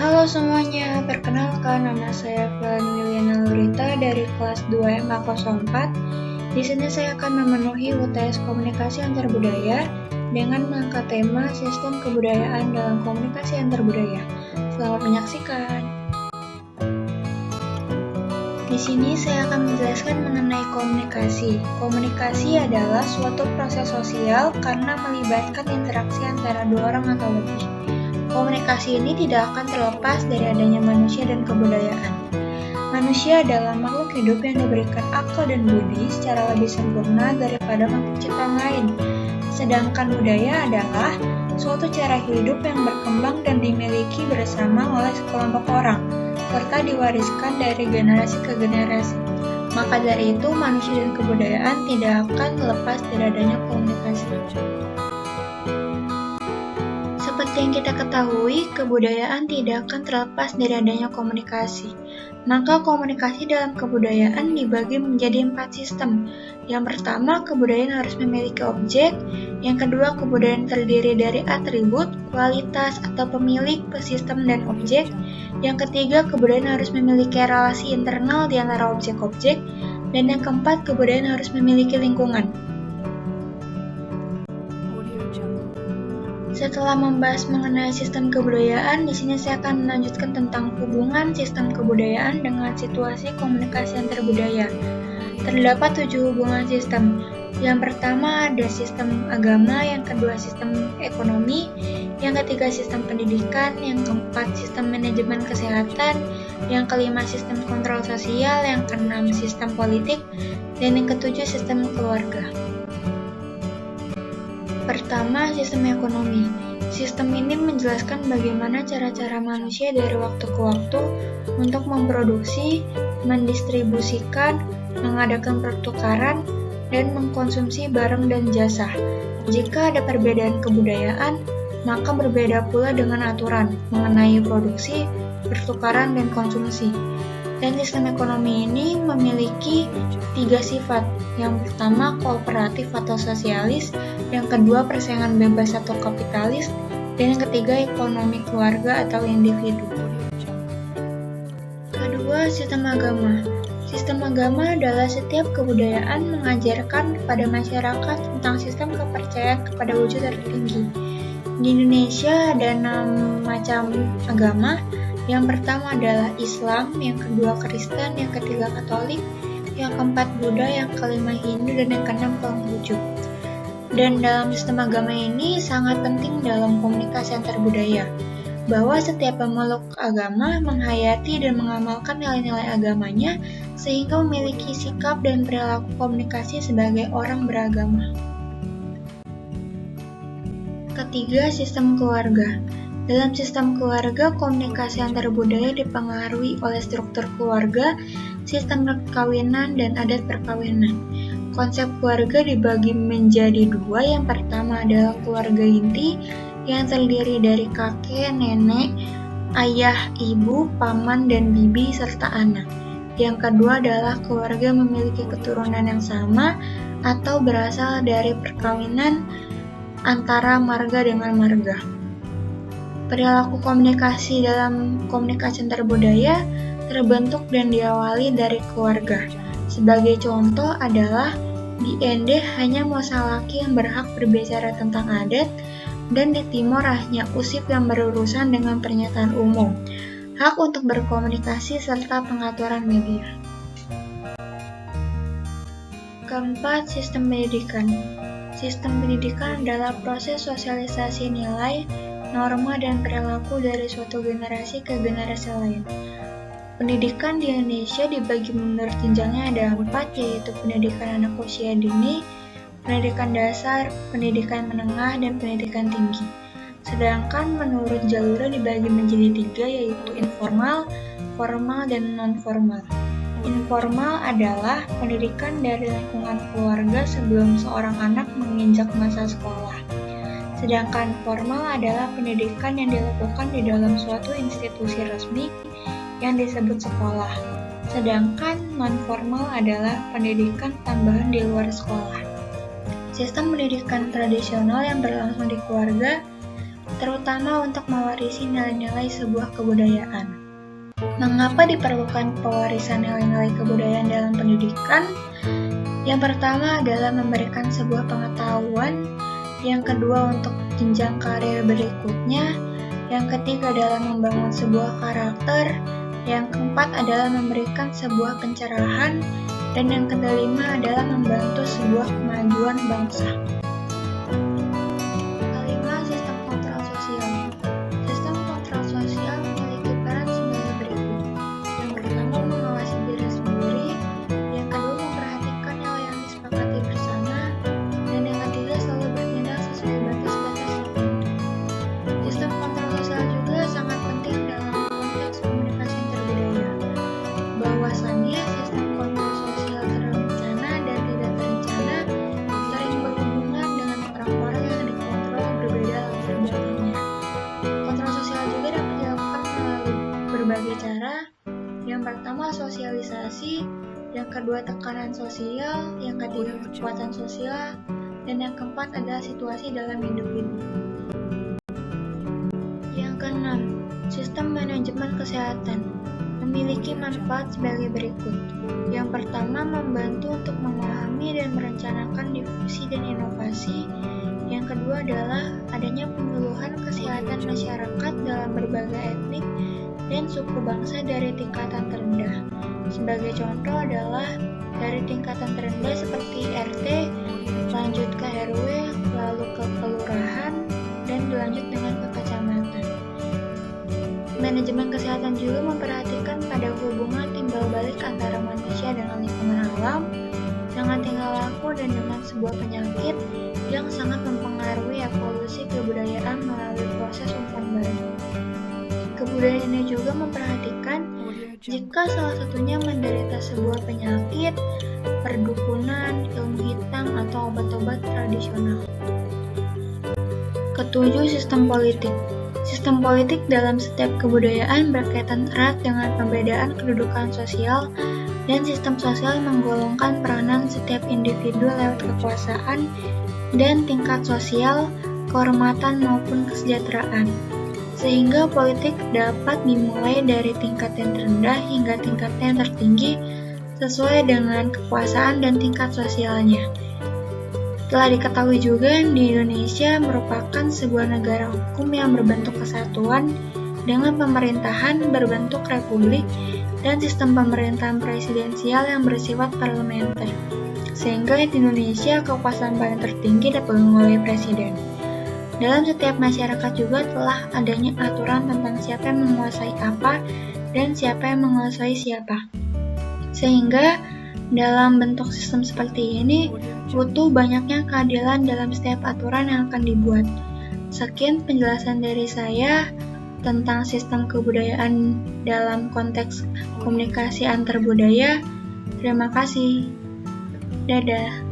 Halo semuanya, perkenalkan nama saya Felen Liliana Lurita dari kelas 2 MA04. Di sini saya akan memenuhi UTS Komunikasi Antar Budaya dengan mengangkat tema Sistem Kebudayaan dalam Komunikasi Antar Budaya. Selamat menyaksikan. Di sini saya akan menjelaskan mengenai komunikasi. Komunikasi adalah suatu proses sosial karena melibatkan interaksi antara dua orang atau lebih. Komunikasi ini tidak akan terlepas dari adanya manusia dan kebudayaan. Manusia adalah makhluk hidup yang diberikan akal dan budi secara lebih sempurna daripada makhluk ciptaan lain. Sedangkan budaya adalah suatu cara hidup yang berkembang dan dimiliki bersama oleh sekelompok orang, serta diwariskan dari generasi ke generasi. Maka dari itu, manusia dan kebudayaan tidak akan lepas dari adanya komunikasi. Seperti yang kita ketahui, kebudayaan tidak akan terlepas dari adanya komunikasi. Maka komunikasi dalam kebudayaan dibagi menjadi 4 sistem. Yang pertama, kebudayaan harus memiliki objek. Yang kedua, kebudayaan terdiri dari atribut, kualitas, atau pemilik, pesistem, dan objek. Yang ketiga, kebudayaan harus memiliki relasi internal di antara objek-objek. Dan yang keempat, kebudayaan harus memiliki lingkungan. Setelah membahas mengenai sistem kebudayaan, di sini saya akan melanjutkan tentang hubungan sistem kebudayaan dengan situasi komunikasi antar budaya. Terdapat 7 hubungan sistem. Yang pertama ada sistem agama, yang kedua sistem ekonomi, yang ketiga sistem pendidikan, yang keempat sistem manajemen kesehatan, yang kelima sistem kontrol sosial, yang keenam sistem politik, dan yang ketujuh sistem keluarga. Pertama, sistem ekonomi. Sistem ini menjelaskan bagaimana cara-cara manusia dari waktu ke waktu untuk memproduksi, mendistribusikan, mengadakan pertukaran, dan mengkonsumsi barang dan jasa. Jika ada perbedaan kebudayaan, maka berbeda pula dengan aturan mengenai produksi, pertukaran, dan konsumsi. Dan sistem ekonomi ini memiliki 3 sifat. Yang pertama, kooperatif atau sosialis, yang kedua, persaingan bebas atau kapitalis, dan yang ketiga, ekonomi keluarga atau individu. Kedua, sistem agama. Sistem agama adalah setiap kebudayaan mengajarkan kepada masyarakat tentang sistem kepercayaan kepada wujud tertinggi. Di Indonesia ada 6 macam agama. Yang pertama adalah Islam, yang kedua Kristen, yang ketiga Katolik, yang keempat Buddha, yang kelima Hindu, dan yang keenam Konghucu. Dan dalam sistem agama ini sangat penting dalam komunikasi antar budaya, bahwa setiap pemeluk agama menghayati dan mengamalkan nilai-nilai agamanya sehingga memiliki sikap dan perilaku komunikasi sebagai orang beragama. Ketiga, sistem keluarga. Dalam sistem keluarga, komunikasi antar budaya dipengaruhi oleh struktur keluarga, sistem perkawinan, dan adat perkawinan. Konsep keluarga dibagi menjadi 2. Yang pertama adalah keluarga inti, yang terdiri dari kakek, nenek, ayah, ibu, paman, dan bibi, serta anak. Yang kedua adalah keluarga memiliki keturunan yang sama atau berasal dari perkawinan antara marga dengan marga. Perilaku komunikasi dalam komunikasi antar budaya terbentuk dan diawali dari keluarga. Sebagai contoh adalah di Ende hanya Mosa laki yang berhak berbicara tentang adat, dan di Timor hanya Usip yang berurusan dengan pernyataan umum, hak untuk berkomunikasi serta pengaturan media. Keempat, sistem pendidikan. Sistem pendidikan adalah proses sosialisasi nilai, norma, dan perilaku dari suatu generasi ke generasi lain. Pendidikan di Indonesia dibagi menurut jenjangnya ada 4, yaitu pendidikan anak usia dini, pendidikan dasar, pendidikan menengah, dan pendidikan tinggi. Sedangkan menurut jalurnya dibagi menjadi 3, yaitu informal, formal, dan non-formal. Informal adalah pendidikan dari lingkungan keluarga sebelum seorang anak menginjak masa sekolah. Sedangkan formal adalah pendidikan yang dilakukan di dalam suatu institusi resmi yang disebut sekolah. Sedangkan non-formal adalah pendidikan tambahan di luar sekolah. Sistem pendidikan tradisional yang berlangsung di keluarga terutama untuk mewarisi nilai-nilai sebuah kebudayaan. Mengapa diperlukan pewarisan nilai-nilai kebudayaan dalam pendidikan? Yang pertama adalah memberikan sebuah pengetahuan, yang kedua untuk jenjang karir berikutnya, yang ketiga adalah membangun sebuah karakter, yang keempat adalah memberikan sebuah pencerahan, dan yang kelima adalah membantu sebuah kemajuan bangsa. Kelima, sistem kontrol sosial. Sistem kontrol sosial memiliki peran sebagai berikut. Yang pertama, mengawasi diri sendiri, yang kedua memperhatikan nilai yang disepakati bersama, dan yang ketiga selalu bertindak sesuai batas-batas tertentu. Sistem kontrol sosial juga sangat penting dalam konteks komunikasi interbudaya. Bahwasannya sistem kontrol sosial terencana dan tidak terencana sering berhubungan dengan orang-orang yang dikontrol berbeda latar belakangnya. Kontrol sosial juga dapat dilakukan melalui berbagai cara. Yang pertama sosialisasi, yang kedua tekanan sosial, yang ketiga kekuatan sosial, dan yang keempat adalah situasi dalam individu. Yang keenam, sistem manajemen kesehatan memiliki manfaat sebagai berikut. Yang pertama, membantu untuk memahami dan merencanakan difusi dan inovasi. Yang kedua adalah adanya penyuluhan kesehatan masyarakat dalam berbagai etnik dan suku bangsa dari tingkatan terendah. Sebagai contoh adalah dari tingkatan terendah seperti RT, lanjut ke RW, lalu ke kelurahan, dan dilanjut dengan ke kecamatan. Manajemen kesehatan juga memperhatikan pada hubungan timbal balik antara manusia dengan lingkungan alam, dengan tingkah laku dan dengan sebuah penyakit yang sangat mempengaruhi evolusi kebudayaan melalui proses umpan balik. Kebudayaan ini juga memperhatikan jika salah satunya menderita sebuah penyakit, perdukunan, ilmu hitam, atau obat-obat tradisional. Ketujuh, sistem politik. Sistem politik dalam setiap kebudayaan berkaitan erat dengan perbedaan kedudukan sosial dan sistem sosial menggolongkan peranan setiap individu lewat kekuasaan dan tingkat sosial, kehormatan maupun kesejahteraan. Sehingga politik dapat dimulai dari tingkat yang terendah hingga tingkat yang tertinggi sesuai dengan kekuasaan dan tingkat sosialnya. Telah diketahui juga di Indonesia merupakan sebuah negara hukum yang berbentuk kesatuan dengan pemerintahan berbentuk republik dan sistem pemerintahan presidensial yang bersifat parlementer. Sehingga di Indonesia kekuasaan paling tertinggi dipegang oleh presiden. Dalam setiap masyarakat juga telah adanya aturan tentang siapa yang menguasai apa dan siapa yang menguasai siapa. Sehingga dalam bentuk sistem seperti ini, butuh banyaknya keadilan dalam setiap aturan yang akan dibuat. Sekian penjelasan dari saya tentang sistem kebudayaan dalam konteks komunikasi antar budaya. Terima kasih. Dadah.